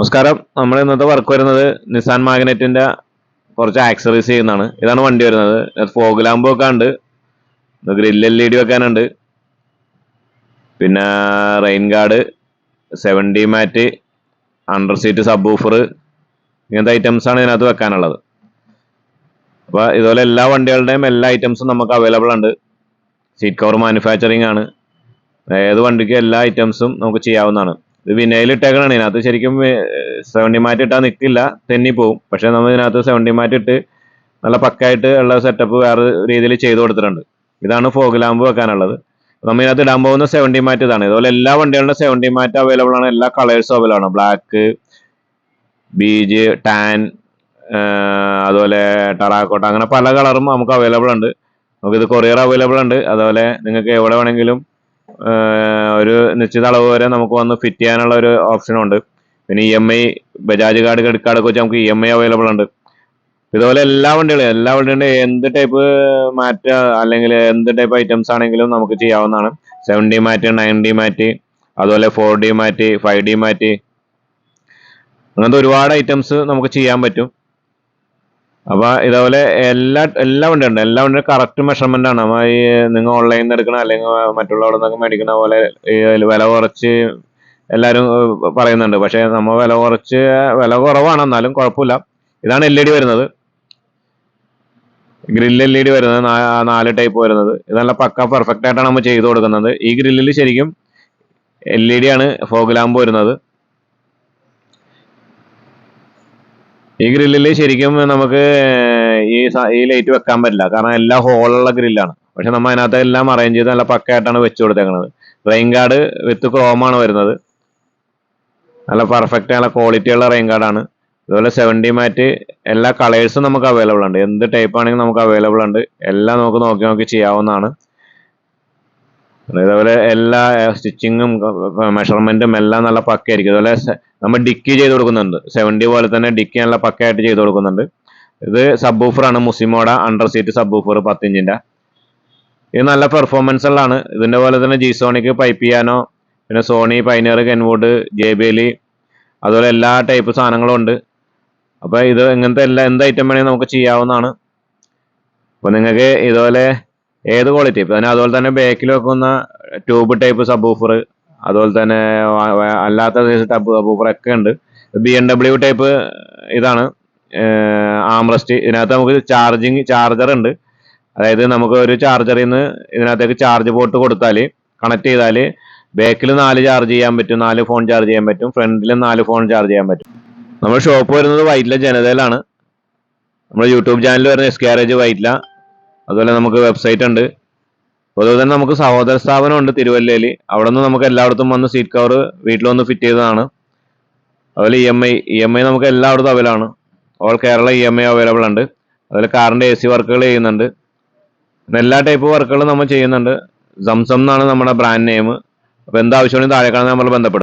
നമസ്കാരം. നമ്മൾ ഇന്നത്തെ വർക്ക് വരുന്നത് നിസാൻ മാഗ്നറ്റിന്റെ കുറച്ച് ആക്സറീസ് ചെയ്യുന്നതാണ്. ഇതാണ് വണ്ടി വരുന്നത്. ഫോഗ് ലാമ്പ് വെക്കാനുണ്ട്, ഗ്രിൽ LED വെക്കാനുണ്ട്, പിന്നെ റെയിൻ ഗാർഡ്, 70 മാറ്റ്, അണ്ടർ സീറ്റ് സബ് ഊഫർ, ഇങ്ങനത്തെ ഐറ്റംസ് ആണ് ഇതിനകത്ത് വെക്കാനുള്ളത്. അപ്പോൾ ഇതുപോലെ എല്ലാ വണ്ടികളുടെയും എല്ലാ ഐറ്റംസും നമുക്ക് അവൈലബിൾ ഉണ്ട്. സീറ്റ് കവർ മാനുഫാക്ചറിങ് ആണ്. ഏത് വണ്ടിക്കും എല്ലാ ഐറ്റംസും നമുക്ക് ചെയ്യാവുന്നതാണ്. ഇത് വിനയിൽ ഇട്ടേക്കണാണ്. ഇതിനകത്ത് ശരിക്കും 70 മാറ്റ് ഇട്ടാൽ നിൽക്കില്ല, തെന്നി പോവും. പക്ഷെ നമ്മൾ ഇതിനകത്ത് 70 മാറ്റ് ഇട്ട് നല്ല പക്കായിട്ട് ഉള്ള സെറ്റപ്പ് വേറെ രീതിയിൽ ചെയ്ത് കൊടുത്തിട്ടുണ്ട്. ഇതാണ് ഫോഗ് ലാമ്പ് വെക്കാനുള്ളത്. നമ്മൾ ഇതിനകത്ത് ഇടാൻ പോകുന്ന 70 മാറ്റ് ഇതാണ്. ഇതുപോലെ എല്ലാ വണ്ടികളുടെ 70 മാറ്റ് അവൈലബിൾ ആണ്. എല്ലാ കളേഴ്സും അവൈലബിൾ ആണ്. ബ്ലാക്ക്, ബീജ്, ടാൻ, അതുപോലെ ടറാക്കോട്ട, അങ്ങനെ പല കളറും നമുക്ക് അവൈലബിൾ ഉണ്ട്. നമുക്കിത് കൊറിയർ അവൈലബിൾ ഉണ്ട്. അതുപോലെ നിങ്ങൾക്ക് എവിടെ വേണമെങ്കിലും ഒരു നിശ്ചിത അളവ് വരെ നമുക്ക് വന്ന് ഫിറ്റ് ചെയ്യാനുള്ള ഒരു ഓപ്ഷനും ഉണ്ട്. പിന്നെ EMI, Bajaj card, credit card ഒക്കെ വെച്ച് നമുക്ക് EMI അവൈലബിൾ ഉണ്ട്. ഇതുപോലെ എല്ലാ വണ്ടികളുടെ എന്ത് ടൈപ്പ് മാറ്റ് അല്ലെങ്കിൽ എന്ത് ടൈപ്പ് ഐറ്റംസ് ആണെങ്കിലും നമുക്ക് ചെയ്യാവുന്നതാണ്. 70 മാറ്റ്, 90 മാറ്റ്, അതുപോലെ 4D മാറ്റ്, 5D മാറ്റ്, അങ്ങനത്തെ ഒരുപാട് ഐറ്റംസ് നമുക്ക് ചെയ്യാൻ പറ്റും. അപ്പൊ ഇതേപോലെ എല്ലാ വണ്ടിയും കറക്റ്റ് മെഷർമെന്റ് ആണ്. നമ്മൾ ഈ നിങ്ങൾ ഓൺലൈനിൽ നിന്ന് എടുക്കണ അല്ലെങ്കിൽ മറ്റുള്ളവിടെ നിന്നൊക്കെ മേടിക്കണ പോലെ വില കുറച്ച് എല്ലാവരും പറയുന്നുണ്ട്. പക്ഷെ നമ്മൾ വില കുറവാണ്, എന്നാലും കുഴപ്പമില്ല. ഇതാണ് LED വരുന്നത്, ഗ്രിൽ LED വരുന്നത്, 4 ടൈപ്പ് വരുന്നത്. ഇത് നല്ല പക്ക പെർഫെക്റ്റ് ആയിട്ടാണ് നമ്മൾ ചെയ്ത് കൊടുക്കുന്നത്. ഈ ഗ്രില്ലിൽ ശരിക്കും LED ആണ് ഫോഗ് ലാമ്പ് വരുന്നത്. ഈ ഗ്രില്ലിൽ ശരിക്കും നമുക്ക് ഈ ലൈറ്റ് വെക്കാൻ പറ്റില്ല, കാരണം എല്ലാം ഹോളുള്ള ഗ്രില്ലാണ്. പക്ഷെ നമ്മൾ അതിനകത്ത് എല്ലാം അറേഞ്ച് ചെയ്ത് നല്ല പക്കയായിട്ടാണ് വെച്ച് കൊടുത്തേക്കുന്നത്. റെയിൻ ഗാർഡ് വിത്ത് ക്രോമാണ് വരുന്നത്. നല്ല പെർഫെക്റ്റ്, നല്ല ക്വാളിറ്റി ഉള്ള റെയിൻ ഗാർഡാണ്. അതുപോലെ 70 മാറ്റ് എല്ലാ കളേഴ്സും നമുക്ക് അവൈലബിൾ ഉണ്ട്. എന്ത് ടൈപ്പ് ആണെങ്കിലും നമുക്ക് അവൈലബിൾ ഉണ്ട്. എല്ലാം നമുക്ക് നോക്കി ചെയ്യാവുന്നതാണ്. അതേപോലെ എല്ലാ സ്റ്റിച്ചിങ്ങും മെഷർമെന്റും എല്ലാം നല്ല പക്കയായിരിക്കും. അതുപോലെ നമ്മൾ ഡിക്കി ചെയ്ത് കൊടുക്കുന്നുണ്ട്. 70 പോലെ തന്നെ ഡിക്കി നല്ല പക്കയായിട്ട് ചെയ്ത് കൊടുക്കുന്നുണ്ട്. ഇത് സബ് ഊഫറാണ്, മുസിമോഡ അണ്ടർ സീറ്റ് സബ് ഊഫർ 10 ഇഞ്ചിന്റെ. ഇത് നല്ല പെർഫോമൻസ് ഉള്ളതാണ്. ഇതിന്റെ പോലെ തന്നെ G-സോണിക്, പൈപ്പിയാനോ, പിന്നെ സോണി, പൈനിയർ, കെൻവുഡ്, JBL, അതുപോലെ എല്ലാ ടൈപ്പ് സാധനങ്ങളും ഉണ്ട്. അപ്പൊ ഇത് ഇങ്ങനത്തെ എന്ത് ഐറ്റം വേണമെങ്കിൽ നമുക്ക് ചെയ്യാവുന്നതാണ്. അപ്പൊ നിങ്ങൾക്ക് ഇതുപോലെ ഏത് ക്വാളിറ്റി, അതുപോലെ തന്നെ ബാക്കിൽ വെക്കുന്ന ട്യൂബ് ടൈപ്പ് സബ് ഊഫർ, അതുപോലെ തന്നെ അല്ലാത്ത സബ് ഊഫർ ഒക്കെ ഉണ്ട്. BMW ടൈപ്പ് ഇതാണ് ആംറസ്റ്റ്. ഇതിനകത്ത് നമുക്ക് ചാർജർ ഉണ്ട്. അതായത് നമുക്ക് ഒരു ചാർജറിൽ നിന്ന് ഇതിനകത്തേക്ക് ചാർജ് പോർട്ട് കൊടുത്താൽ, കണക്ട് ചെയ്താൽ ബാക്കിൽ 4 ചാർജ് ചെയ്യാൻ പറ്റും, 4 ഫോൺ ചാർജ് ചെയ്യാൻ പറ്റും, ഫ്രണ്ടിലും 4 ഫോൺ ചാർജ് ചെയ്യാൻ പറ്റും. നമ്മുടെ ഷോപ്പ് വരുന്നത് വൈറ്റില ജനതയിലാണ്. നമ്മുടെ യൂട്യൂബ് ചാനൽ വരുന്നത് എസ്കാരേജ് വൈറ്റില. അതുപോലെ നമുക്ക് വെബ്സൈറ്റ് ഉണ്ട്. അതുപോലെ തന്നെ നമുക്ക് സഹോദര സ്ഥാപനം ഉണ്ട് തിരുവല്ലയിൽ. അവിടെ നിന്ന് നമുക്ക് എല്ലായിടത്തും വന്ന് സീറ്റ് കവർ വീട്ടിൽ വന്ന് ഫിറ്റ് ചെയ്തതാണ്. അതുപോലെ EMI നമുക്ക് എല്ലായിടത്തും അവൈലബിൾ ആണ്. ഓൾ കേരള EMI അവൈലബിൾ ഉണ്ട്. അതുപോലെ കാറിന്റെ AC വർക്കുകൾ ചെയ്യുന്നുണ്ട്. എല്ലാ ടൈപ്പ് വർക്കുകളും നമ്മൾ ചെയ്യുന്നുണ്ട്. സംസം എന്നാണ് നമ്മുടെ ബ്രാൻഡ് നെയിം. അപ്പോൾ എന്താവശ്യമാണെങ്കിലും താഴെ കാണാൻ നമ്മൾ ബന്ധപ്പെടും.